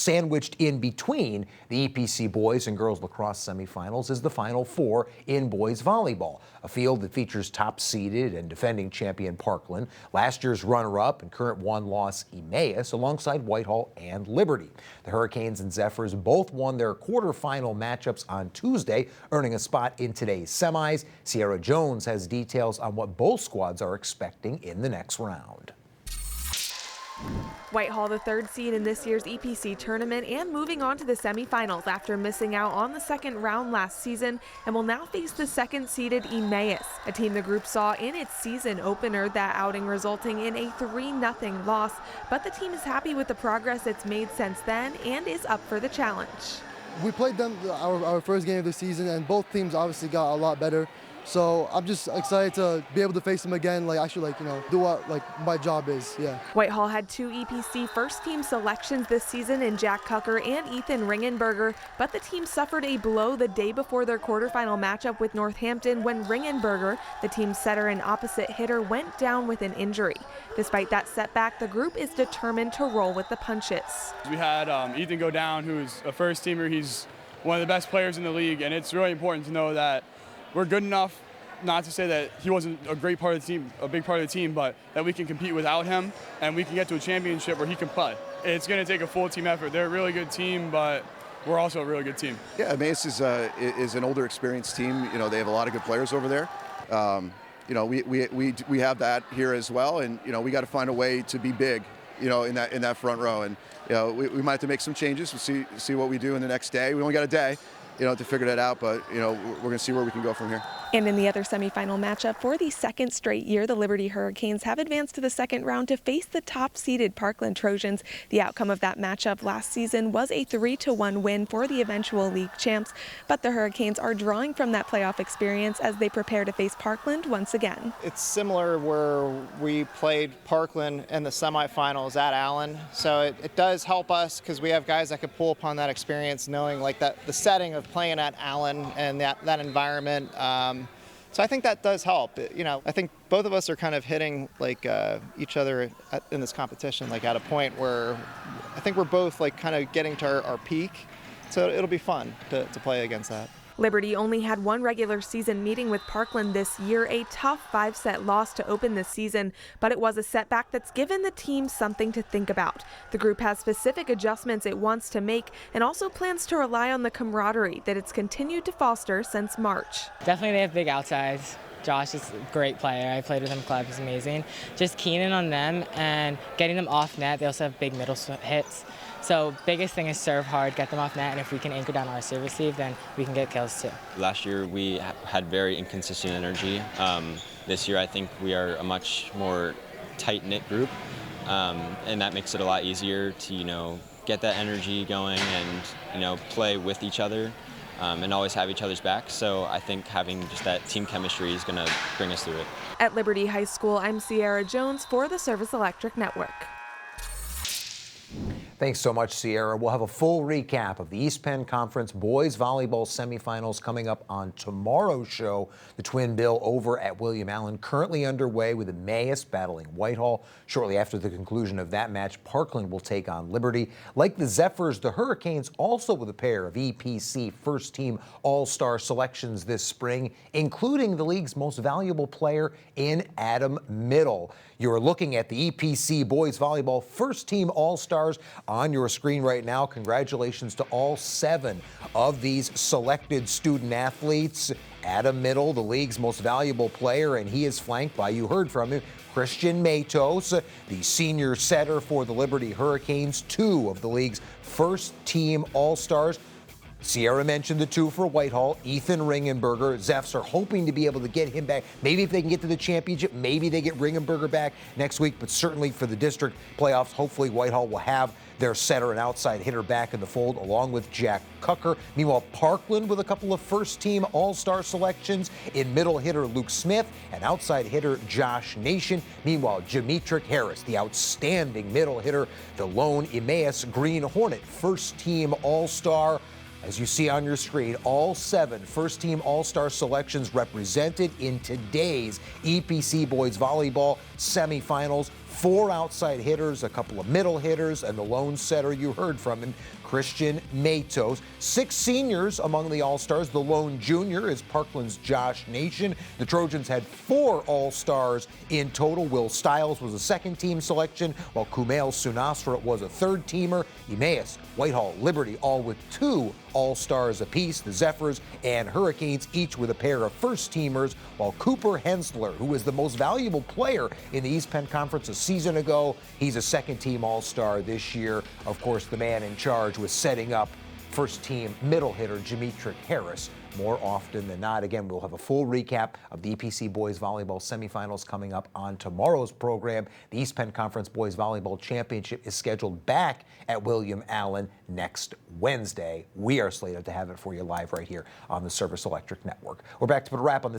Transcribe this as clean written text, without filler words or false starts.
Sandwiched in between the EPC boys and girls lacrosse semifinals is the Final Four in boys volleyball, a field that features top-seeded and defending champion Parkland, last year's runner-up and current one-loss Emmaus, alongside Whitehall and Liberty. The Hurricanes and Zephyrs both won their quarterfinal matchups on Tuesday, earning a spot in today's semis. Sierra Jones has details on what both squads are expecting in the next round. Whitehall, the third seed in this year's EPC tournament and moving on to the semifinals after missing out on the second round last season, and will now face the second-seeded Emmaus, a team the group saw in its season opener, that outing resulting in a 3-0 loss. But the team is happy with the progress it's made since then and is up for the challenge. We played them our first game of the season, and both teams obviously got a lot better. So I'm just excited to be able to face them again, do what my job is, yeah. Whitehall had 2 EPC first-team selections this season in Jack Cucker and Ethan Ringenberger, but the team suffered a blow the day before their quarterfinal matchup with Northampton when Ringenberger, the team's setter and opposite hitter, went down with an injury. Despite that setback, the group is determined to roll with the punches. We had Ethan go down, who's a first-teamer. He's one of the best players in the league, and it's really important to know that we're good enough, not to say that he wasn't a great part of the team, a big part of the team, but that we can compete without him and we can get to a championship where he can play. It's going to take a full team effort. They're a really good team, but we're also a really good team. Yeah, Emmaus is an older, experienced team. You know, they have a lot of good players over there. We have that here as well, and we got to find a way to be big, in that front row. And we might have to make some changes. We'll see what we do in the next day. We only got a day, to figure that out, but we're going to see where we can go from here. And in the other semifinal matchup, for the second straight year, the Liberty Hurricanes have advanced to the second round to face the top-seeded Parkland Trojans. The outcome of that matchup last season was a 3-1 win for the eventual league champs, but the Hurricanes are drawing from that playoff experience as they prepare to face Parkland once again. It's similar where we played Parkland in the semifinals at Allen, so it does help us because we have guys that could pull upon that experience, knowing that the setting of playing at Allen and that environment. So I think that does help. I think both of us are kind of hitting each other in this competition, at a point where I think we're both kind of getting to our peak. So it'll be fun to play against that. Liberty only had one regular season meeting with Parkland this year, a tough 5-set loss to open the season, but it was a setback that's given the team something to think about. The group has specific adjustments it wants to make and also plans to rely on the camaraderie that it's continued to foster since March. Definitely they have big outsides. Josh is a great player. I played with him club. He's amazing. Just keen in on them and getting them off net. They also have big middle hits. So biggest thing is serve hard, get them off net, and if we can anchor down our serve receive, then we can get kills too. Last year we had very inconsistent energy. This year I think we are a much more tight-knit group, and that makes it a lot easier to get that energy going and play with each other. And always have each other's back. So I think having just that team chemistry is going to bring us through it. At Liberty High School, I'm Sierra Jones for the Service Electric Network. Thanks so much, Sierra. We'll have a full recap of the East Penn Conference boys volleyball semifinals coming up on tomorrow's show. The twin bill over at William Allen currently underway with Emmaus battling Whitehall. Shortly after the conclusion of that match, Parkland will take on Liberty. Like the Zephyrs, the Hurricanes also with a pair of EPC first-team all-star selections this spring, including the league's most valuable player in Adam Middle. You're looking at the EPC boys volleyball first-team all-stars on your screen right now. Congratulations to all 7 of these selected student athletes. Adam Middle, the league's most valuable player, and he is flanked by, you heard from him, Christian Matos, the senior setter for the Liberty Hurricanes, 2 of the league's first-team all-stars. Sierra mentioned the 2 for Whitehall, Ethan Ringenberger. Zephyrs are hoping to be able to get him back. Maybe if they can get to the championship, maybe they get Ringenberger back next week, but certainly for the district playoffs, hopefully Whitehall will have their setter and outside hitter back in the fold, along with Jack Cucker. Meanwhile, Parkland with a couple of first-team all-star selections in middle hitter Luke Smith and outside hitter Josh Nation. Meanwhile, Jametric Harris, the outstanding middle hitter, the lone Emmaus Green Hornet first-team all-star. As you see on your screen, all 7 first-team all-star selections represented in today's EPC boys volleyball semifinals. 4 outside hitters, a couple of middle hitters, and the lone setter you heard from him, Christian Matos. 6 seniors among the All-Stars. The lone junior is Parkland's Josh Nation. The Trojans had 4 All-Stars in total. Will Stiles was a second-team selection, while Kumail Sunastra was a third-teamer. Emmaus, Whitehall, Liberty, all with 2 All-Stars apiece. The Zephyrs and Hurricanes each with a pair of first-teamers, while Cooper Hensler, who was the most valuable player in the East Penn Conference a season ago, he's a second-team All-Star this year. Of course, the man in charge was setting up first-team middle hitter Jametric Harris more often than not. Again, we'll have a full recap of the EPC Boys Volleyball Semifinals coming up on tomorrow's program. The East Penn Conference Boys Volleyball Championship is scheduled back at William Allen next Wednesday. We are slated to have it for you live right here on the Service Electric Network. We're back to put a wrap on this